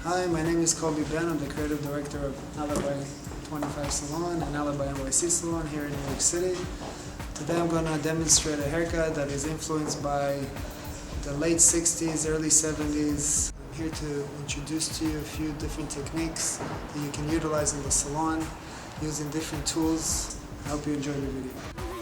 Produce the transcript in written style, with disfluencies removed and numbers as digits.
Hi, my name is Kobe Ben. I'm the creative director of ALIBI 25 Salon and ALIBI NYC Salon here in New York City. Today I'm going to demonstrate a haircut that is influenced by the late 60s, early 70s. I'm here to introduce to you a few different techniques that you can utilize in the salon using different tools. I hope you enjoy the video.